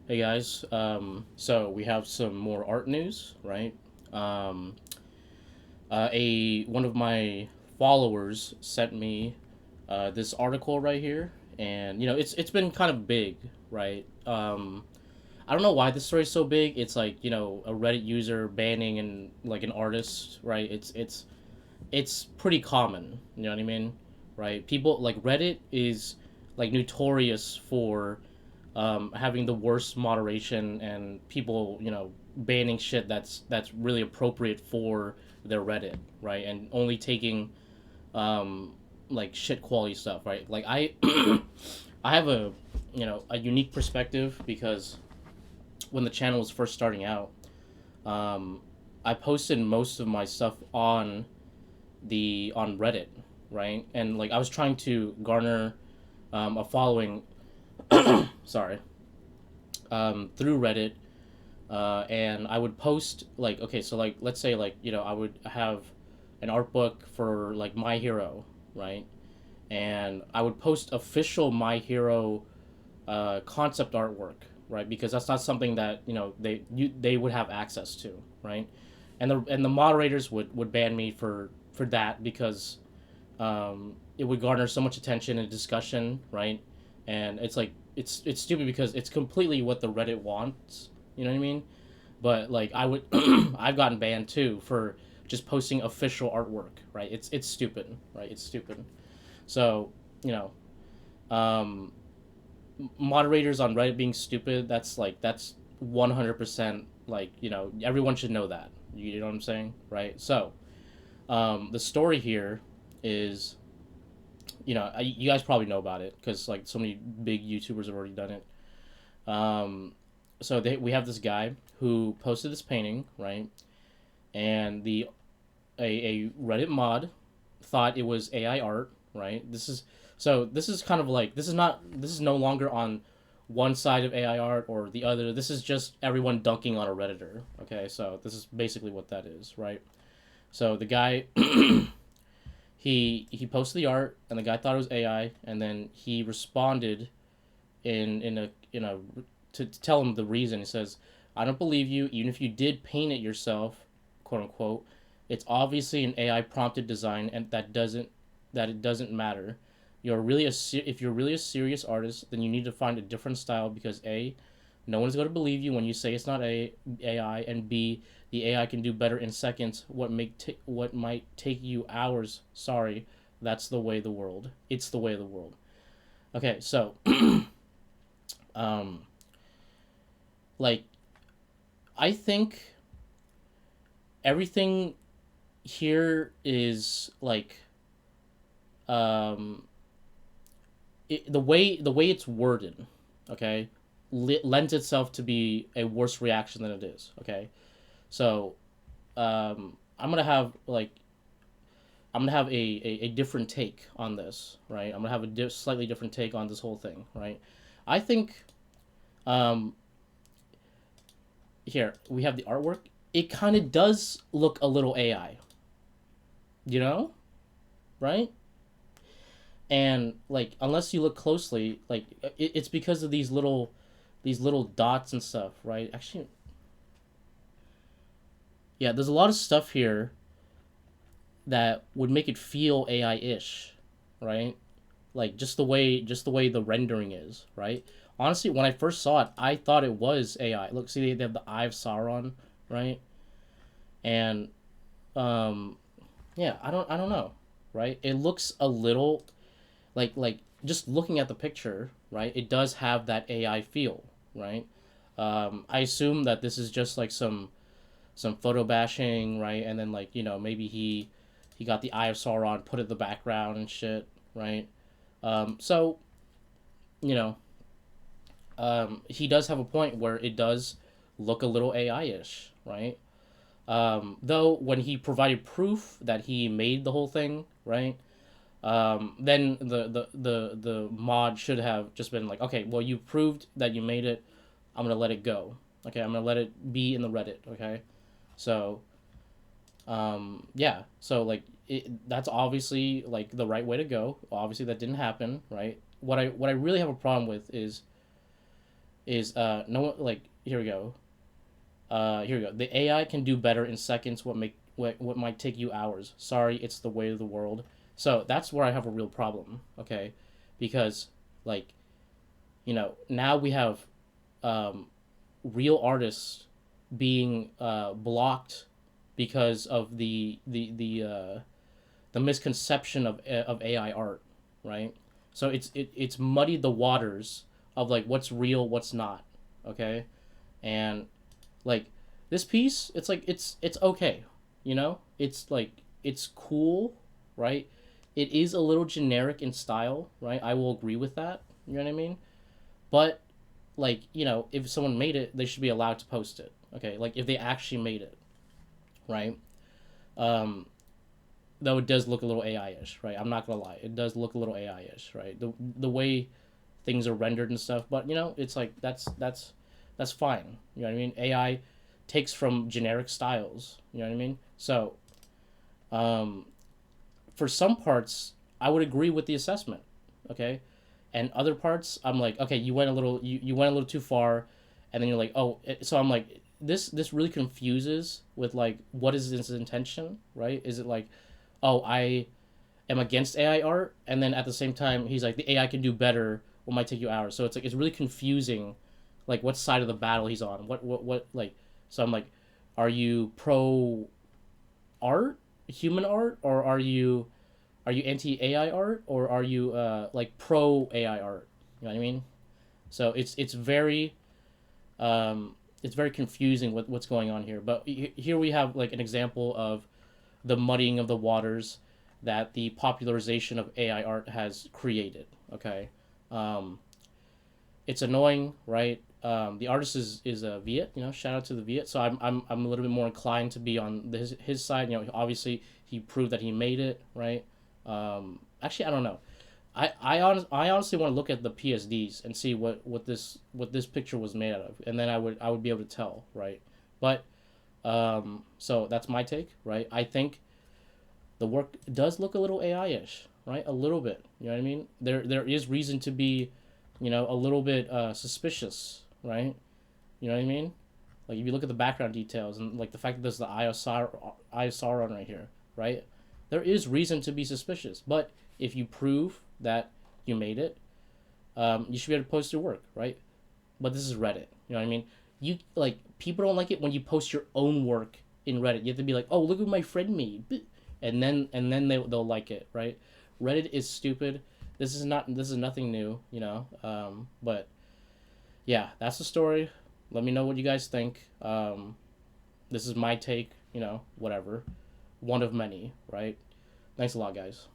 Hey guys, so we have some more art news, right? Um, a one of my followers sent me this article right here, and it's been kind of big, right? I don't know why this story is so big. It's like a Reddit user banning and like an artist, right? It's pretty common. You know what I mean, right? People like Reddit is like notorious for having the worst moderation and people banning shit that's really appropriate for their Reddit, right? And only taking um, like shit quality stuff, right? Like I I have a unique perspective because when the channel was first starting out, um, I posted most of my stuff on Reddit, right? And like I was trying to garner a following, sorry, through Reddit, and I would post like, okay, so like let's say like I would have an art book for like My Hero, right? And I would post official My Hero concept artwork, right? Because that's not something that they would have access to, right? And the moderators would ban me for that because it would garner so much attention and discussion, right? And it's like it's stupid because it's completely what the Reddit wants. You know what I mean? But like I would, I've gotten banned too for just posting official artwork, right? It's stupid, right? It's stupid. So you know, um, moderators on Reddit being stupid. That's 100% like everyone should know that. You know what I'm saying, right? So the story here is you guys probably know about it because like so many big YouTubers have already done it. Um, so we have this guy who posted this painting, right? And a Reddit mod thought it was AI art, right? This is kind of like this is no longer on one side of AI art or the other. This is just everyone dunking on a redditor. Okay, so this is basically what that is, right? So the guy he posted the art and the guy thought it was AI, and then he responded in a to tell him the reason. He says, "I don't believe you. Even if you did paint it yourself, quote unquote, it's obviously an AI prompted design, and that it doesn't matter. If you're really a serious artist, then you need to find a different style because a no one's going to believe you when you say it's not AI, and B, the AI can do better in seconds. What might take you hours. Sorry, that's the way of the world. It's the way of the world." Okay, so um, like I think everything here is like um, the way it's worded, okay, lends itself to be a worse reaction than it is. Okay, so I'm gonna have like I'm gonna have a different take on this, right? I'm gonna have slightly different take on this whole thing, right? I think um, here we have the artwork. It kind of does look a little AI, you know, right? And like unless you look closely, like it's because of these little dots and stuff, right? Actually, yeah, there's a lot of stuff here that would make it feel AI-ish, right? Like just the way the rendering is, right? Honestly, when I first saw it, I thought it was AI. Look, see, they have the Eye of Sauron, right? And um, yeah, I don't know, right? It looks a little like just looking at the picture, right? It does have that AI feel, right? I assume that this is just like some photo bashing, right? And then like maybe he got the Eye of Sauron, put it in the background and shit, right? So you know he does have a point where it does look a little AI-ish, right? Though when he provided proof that he made the whole thing, right? Then the mod should have just been like, okay, well you proved that you made it. I'm gonna let it go. Okay, I'm gonna let it be in the Reddit. Okay, so yeah, so like that's obviously like the right way to go. Obviously that didn't happen, right? What I really have a problem with is is no one like here we go. Here we go. The AI can do better in seconds what might take you hours. Sorry, it's the way of the world. So that's where I have a real problem. Okay, because like now we have um, real artists being blocked because of the misconception of AI art, right? So it's muddied the waters of like what's real, what's not. Okay, and like this piece, it's like it's okay, It's like it's cool, right? It is a little generic in style, right? I will agree with that. You know what I mean? But like if someone made it, they should be allowed to post it. Okay, like if they actually made it, right? Um, though it does look a little AI-ish, right? I'm not gonna lie, it does look a little AI-ish, right? The way things are rendered and stuff, but it's like that's fine. You know what I mean? AI takes from generic styles. You know what I mean? So, um, for some parts, I would agree with the assessment. Okay, and other parts, I'm like, okay, you went a little too far, and then you're like, oh, so I'm like, this really confuses with like what is his intention, right? Is it like, oh, I am against AI art, and then at the same time he's like the AI can do better. What might take you hours. So it's like it's really confusing, like what side of the battle he's on. What like. So I'm like, are you pro art, human art, or are you anti AI art, or are you like pro AI art? You know what I mean? So it's very confusing what's going on here. But here we have like an example of the muddying of the waters that the popularization of AI art has created. Okay, um, it's annoying, right? The artist is a Viet, shout out to the Viet. So I'm a little bit more inclined to be on his side. Obviously he proved that he made it, right? Actually, I don't know. I honestly want to look at the PSDs and see what this picture was made out of, and then I would be able to tell, right? But so that's my take, right? I think the work does look a little AI-ish, right? A little bit. You know what I mean? There is reason to be, a little bit suspicious, right? You know what I mean? Like if you look at the background details and like the fact that there's the Eye of Sauron right here, right? There is reason to be suspicious, but if you prove that you made it, you should be able to post your work, right? But this is Reddit. You know what I mean? You like people don't like it when you post your own work in Reddit. You have to be like, oh, look what my friend made, and then they'll like it, right? Reddit is stupid. This is nothing new, But yeah, that's the story. Let me know what you guys think. This is my take, whatever. One of many, right? Thanks a lot, guys.